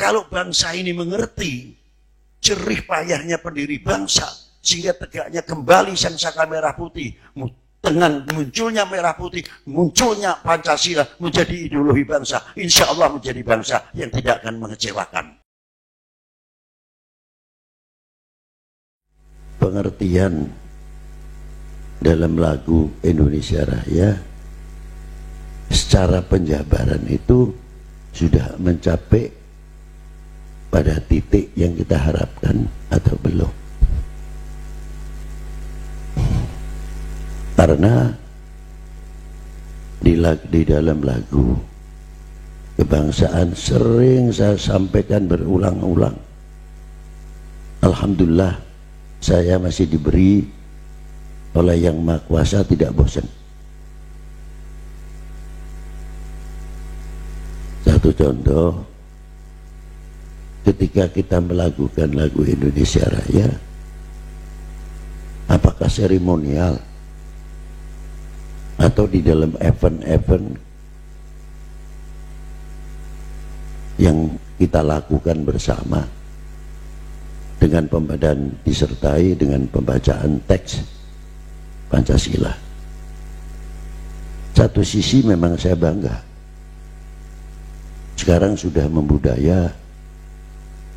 Kalau bangsa ini mengerti jerih payahnya pendiri bangsa, sehingga tegaknya kembali sang saka merah putih, dengan munculnya merah putih, munculnya Pancasila menjadi ideologi bangsa, insya Allah menjadi bangsa yang tidak akan mengecewakan. Pengertian dalam lagu Indonesia Raya secara penjabaran itu sudah mencapai pada titik yang kita harapkan atau belum? Karena di dalam lagu kebangsaan sering saya sampaikan berulang-ulang, alhamdulillah saya masih diberi oleh Yang Maha Kuasa tidak bosan. Satu contoh, ketika kita melakukan lagu Indonesia Raya, apakah seremonial atau di dalam event-event yang kita lakukan bersama dengan dan disertai dengan pembacaan teks Pancasila. Satu sisi memang saya bangga, sekarang sudah membudaya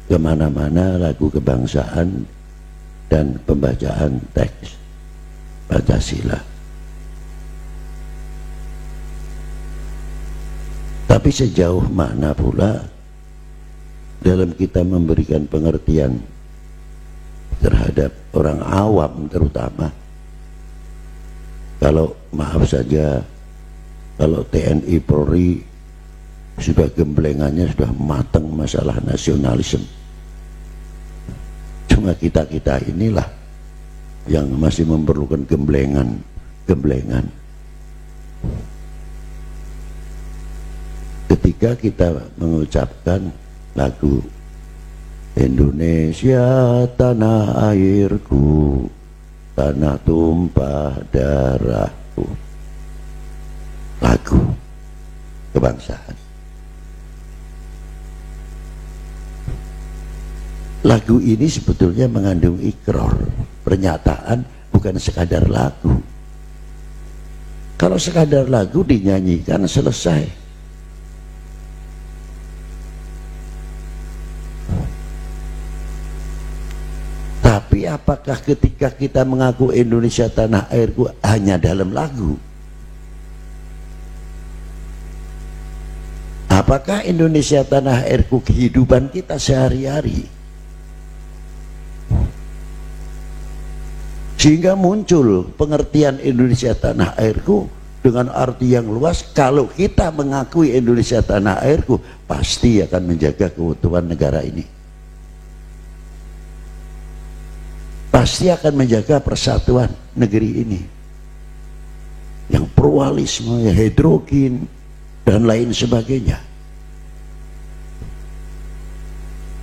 kemana-mana lagu kebangsaan dan pembacaan teks Pancasila. Tapi sejauh mana pula dalam kita memberikan pengertian terhadap orang awam, terutama kalau maaf saja, kalau TNI Polri sudah gemblengannya sudah matang masalah nasionalisme, cuma kita-kita inilah yang masih memerlukan gemblengan. Ketika kita mengucapkan lagu Indonesia tanah airku, tanah tumpah darahku, lagu kebangsaan, lagu ini sebetulnya mengandung ikrar, pernyataan, bukan sekadar lagu. Kalau sekadar lagu dinyanyikan selesai. Tapi apakah ketika kita mengaku Indonesia tanah airku hanya dalam lagu? Apakah Indonesia tanah airku kehidupan kita sehari-hari? Sehingga muncul pengertian Indonesia tanah airku dengan arti yang luas. Kalau kita mengakui Indonesia tanah airku, pasti akan menjaga keutuhan negara ini, pasti akan menjaga persatuan negeri ini yang pluralisme, yang heterogen dan lain sebagainya.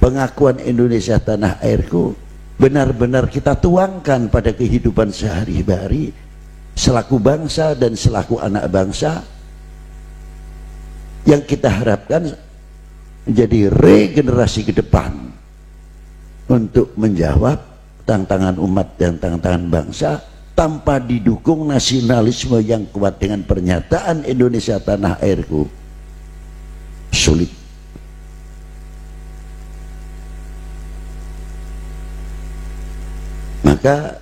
Pengakuan Indonesia tanah airku benar-benar kita tuangkan pada kehidupan sehari-hari selaku bangsa dan selaku anak bangsa, yang kita harapkan menjadi regenerasi ke depan untuk menjawab tantangan umat dan tantangan bangsa tanpa didukung nasionalisme yang kuat dengan pernyataan Indonesia tanah airku, sulit. Maka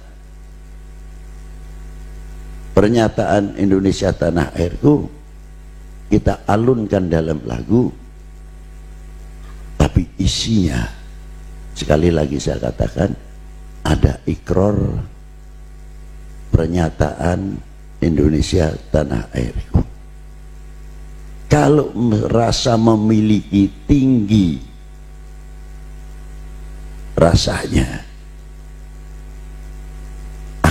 pernyataan Indonesia tanah airku kita alunkan dalam lagu, tapi isinya sekali lagi saya katakan ada ikrar, pernyataan Indonesia tanah airku. Kalau rasa memiliki tinggi rasanya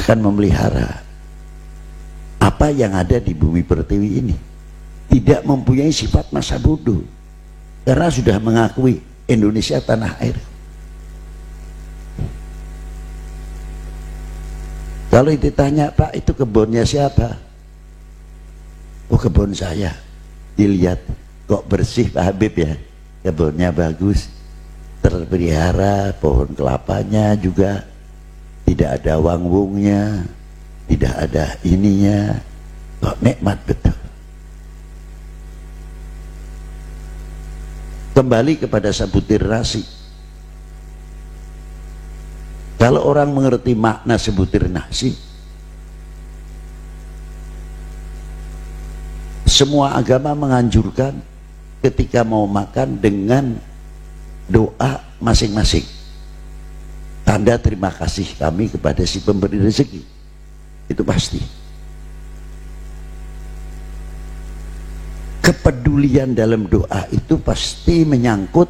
akan memelihara apa yang ada di bumi pertiwi ini, tidak mempunyai sifat masa bodoh karena sudah mengakui Indonesia tanah air. Kalau ditanya, Pak, itu kebunnya siapa? Oh, kebun saya. Dilihat, kok bersih Pak Habib ya, kebunnya bagus. terpelihara, pohon kelapanya juga tidak ada wangbungnya, tidak ada ininya, kok nikmat betul. Kembali kepada sebutir nasi. Kalau orang mengerti makna sebutir nasi, semua agama menganjurkan ketika mau makan dengan doa masing-masing. Tanda terima kasih kami kepada si pemberi rezeki. Itu pasti. Kepedulian dalam doa itu pasti menyangkut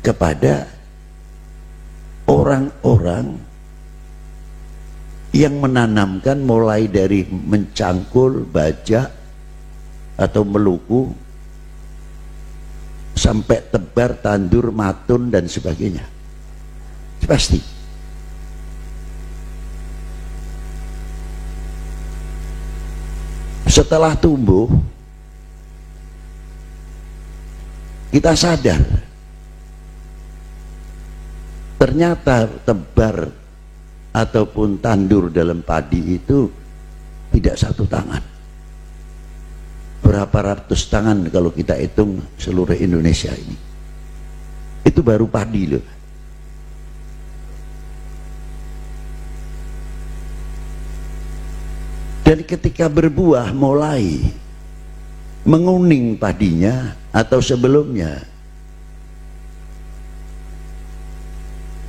kepada orang-orang yang menanamkan mulai dari mencangkul, bajak atau meluku sampai tebar, tandur, matun dan sebagainya. Pasti. Setelah tumbuh, kita sadar ternyata tebar ataupun tandur dalam padi itu tidak satu tangan, berapa ratus tangan kalau kita hitung seluruh Indonesia ini. Itu baru padi loh. Dan ketika berbuah mulai menguning padinya atau sebelumnya,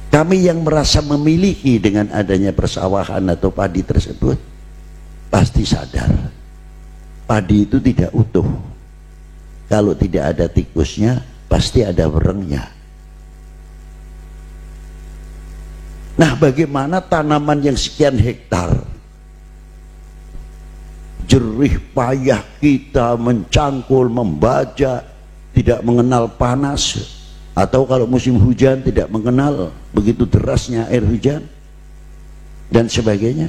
kami yang merasa memiliki dengan adanya persawahan atau padi tersebut pasti sadar padi itu tidak utuh. Kalau tidak ada tikusnya pasti ada werengnya. Nah, bagaimana tanaman yang sekian hektar, jerih payah kita mencangkul, membaca, tidak mengenal panas, atau kalau musim hujan tidak mengenal begitu derasnya air hujan dan sebagainya.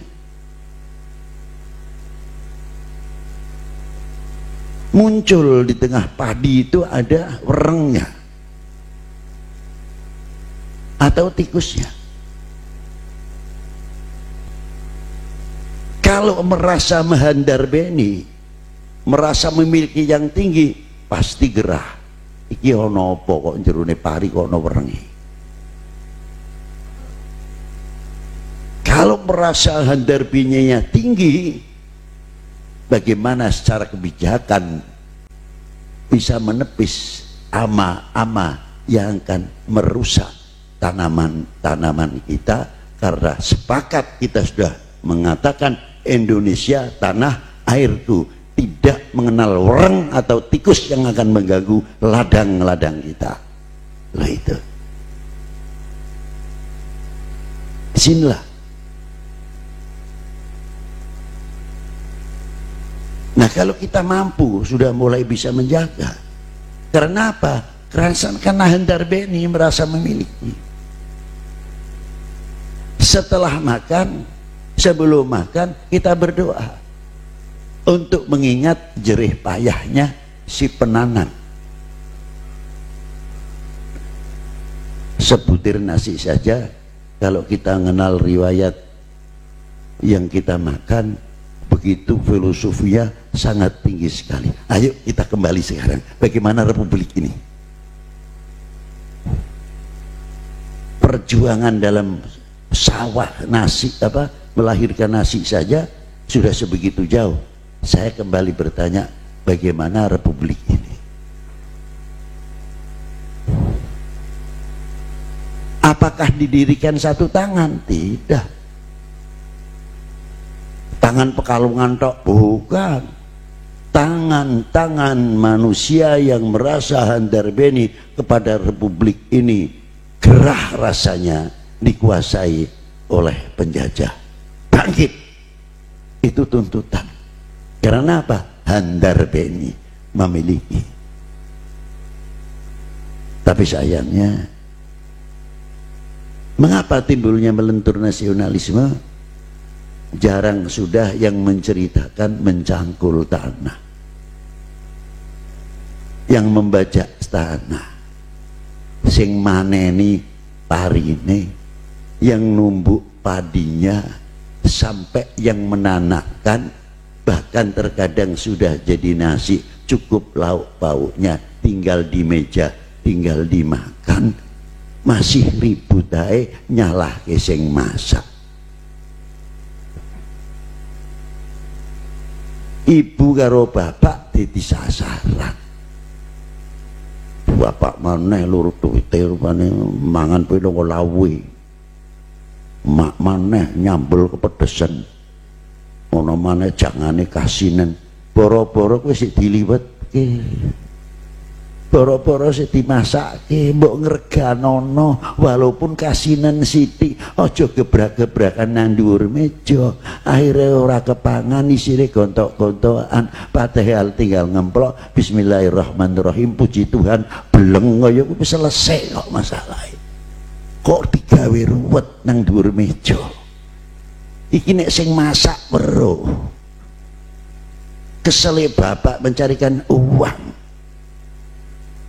Muncul di tengah padi itu ada werengnya atau tikusnya. Kalau merasa mehandar beni, merasa memiliki yang tinggi, pasti gerah. Iki ono apa kok jerone pari kok ono werengi. Kalau merasa handar beninya tinggi, bagaimana secara kebijakan bisa menepis ama-ama yang akan merusak tanaman-tanaman kita, karena sepakat kita sudah mengatakan Indonesia tanah airku, tidak mengenal wereng atau tikus yang akan mengganggu ladang-ladang kita. Lah itu. Sinilah. Nah, kalau kita mampu sudah mulai bisa menjaga. Karena apa? Karena handar beni merasa memiliki. Setelah makan, sebelum makan kita berdoa untuk mengingat jerih payahnya si penanam. Sebutir nasi saja, kalau kita mengenal riwayat yang kita makan, begitu filosofinya sangat tinggi sekali. Ayo kita kembali sekarang, bagaimana republik ini, perjuangan dalam sawah nasi, melahirkan nasi saja sudah sebegitu jauh. Saya kembali bertanya, bagaimana republik ini? Apakah didirikan satu tangan? Tidak. Tangan Pekalongan tok? Bukan. Tangan-tangan manusia yang merasa handar beni kepada republik ini gerah rasanya dikuasai oleh penjajah. Bangkit. Itu tuntutan. Karena apa? Handar beni memiliki. Tapi sayangnya, mengapa timbulnya melentur nasionalisme? Jarang sudah yang menceritakan mencangkul tanah, yang membajak tanah. sing maneni parine, yang numbuk padinya, sampai yang menanakkan, bahkan terkadang sudah jadi nasi, cukup lauk pauknya, tinggal di meja, tinggal dimakan, masih ribut ae nyalahke sing masak. Ibu karo bapak dadi sasaran. Bapak maneh lur tuwite rupane mangan peno lawe. Mak maneh nyambel kepedesan. Ono maneh jangane kasinen. Boro-boro kowe sik diliwetke. Boro-boro sik dimasakke, mbok ngreganono walaupun kasinen sithik, aja gebrak-gebrakan nang dhuwur meja. Akhire ora kepangan, isine gontok-gontokan, padahal tinggal ngemplok bismillahirrahmanirrahim, puji Tuhan, beleng kaya kuwi selesai kok masalahe. Kok digawe ruwet nang dhuwur meja. Iki nek sing masak weruh. Kesele bapak mencarikan uang.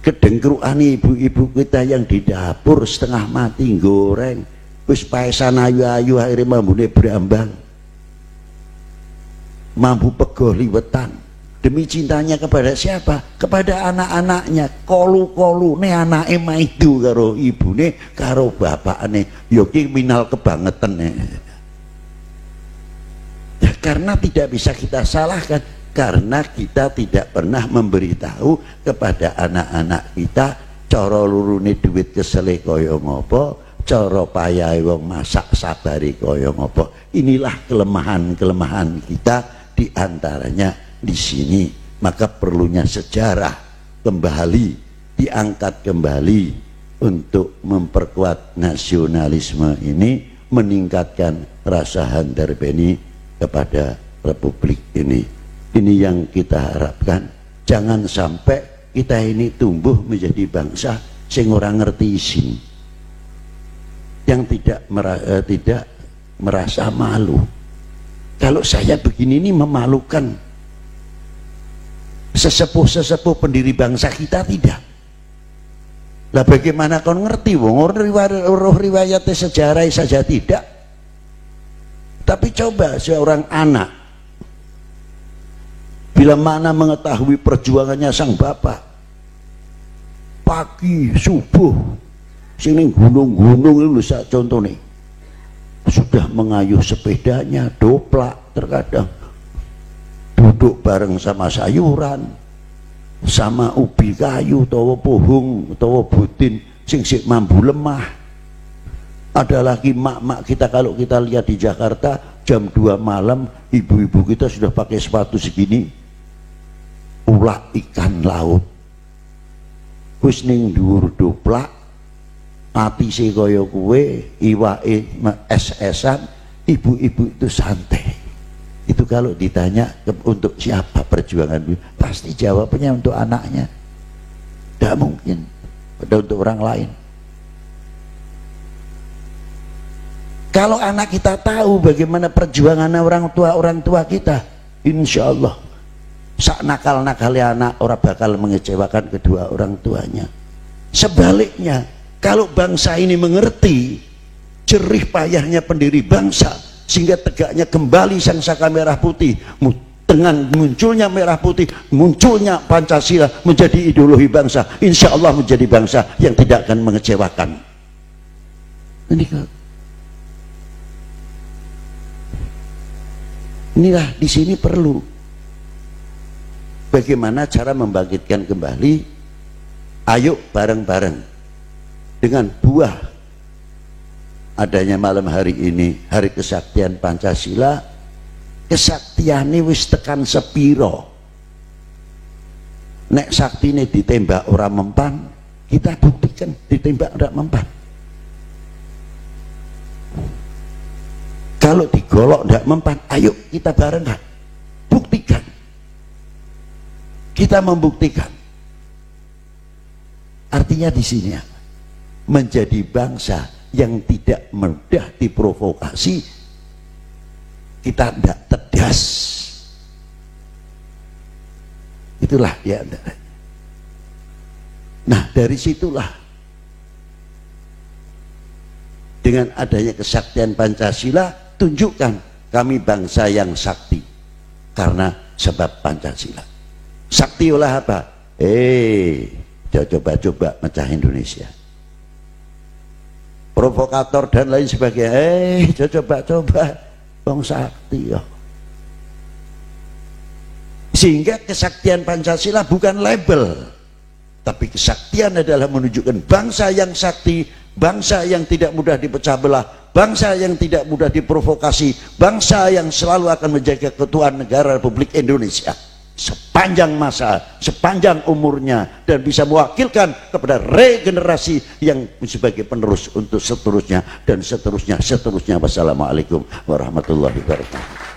Kedengkrukane ibu-ibu kita yang di dapur setengah mati goreng, wis paesan ayu-ayu akhirnya mambune brambang, mampu pego liwetan demi cintanya kepada siapa? Kepada anak-anaknya. Kolu-kolune anake maidu karo ibune karo bapakne, ya ki minal kebangetan. Ya, karena tidak bisa kita salahkan, karena kita tidak pernah memberitahu kepada anak-anak kita cara lurune duit kesele kaya ngopo, cara payahe wong masak sabari kaya ngopo. Inilah kelemahan-kelemahan kita, diantaranya di sini. Maka perlunya sejarah kembali, diangkat kembali untuk memperkuat nasionalisme ini, meningkatkan rasa handarbeni kepada Republik ini. Ini yang kita harapkan. Jangan sampai kita ini tumbuh menjadi bangsa sing ora ngerti isin, yang tidak merasa malu. Kalau saya begini ini memalukan sesepuh-sesepuh pendiri bangsa kita, tidak. Lah bagaimana kau ngerti wong riwayat sejarah saja tidak. Tapi coba seorang anak bila mana mengetahui perjuangannya sang bapak, pagi subuh sini gunung-gunung itu sak contoh nih, sudah mengayuh sepedanya, doplak, terkadang duduk bareng sama sayuran, sama ubi kayu, tawa pohong, tawa butin sing sik mambu lemah. Ada lagi mak-mak kita, kalau kita lihat di Jakarta jam 2 malam ibu-ibu kita sudah pakai sepatu segini, ulak ikan laut, wis ning dhuwur doplak, atise kaya kuwe, iwake es-esan, ibu-ibu itu santai. Itu kalau ditanya untuk siapa perjuangan, pasti jawabannya untuk anaknya. Tidak mungkin ada untuk orang lain. Kalau anak kita tahu bagaimana perjuangan orang tua kita, insya Allah sak nakal-nakalnya anak orang bakal mengecewakan kedua orang tuanya. Sebaliknya, kalau bangsa ini mengerti jerih payahnya pendiri bangsa sehingga tegaknya kembali sang saka merah putih, dengan munculnya merah putih, munculnya Pancasila menjadi ideologi bangsa, insya Allah menjadi bangsa yang tidak akan mengecewakan. Inilah di sini perlu bagaimana cara membangkitkan kembali. Ayo bareng-bareng dengan buah adanya malam hari ini, hari kesaktian Pancasila. Kesaktiane wis tekan sepiro, nek saktine ditembak ora mempan, kita buktikan ditembak ora mempan. Kalau digolok tidak mempan, ayo kita barengan buktikan. Kita membuktikan. Artinya di sini menjadi bangsa yang tidak mudah diprovokasi, kita tidak tedas. Itulah ya. Nah dari situlah Dengan adanya kesaktian Pancasila, tunjukkan kami bangsa yang sakti karena sebab Pancasila. Sakti olah apa? Coba-coba mecah Indonesia. Provokator dan lain sebagainya, coba-coba wong sakti ya. Sehingga kesaktian Pancasila bukan label, tapi kesaktian adalah menunjukkan bangsa yang sakti, bangsa yang tidak mudah dipecah belah, bangsa yang tidak mudah diprovokasi, bangsa yang selalu akan menjaga keutuhan negara Republik Indonesia sepanjang masa, sepanjang umurnya, dan bisa mewakilkan kepada regenerasi yang sebagai penerus untuk seterusnya dan seterusnya. Wassalamualaikum warahmatullahi wabarakatuh.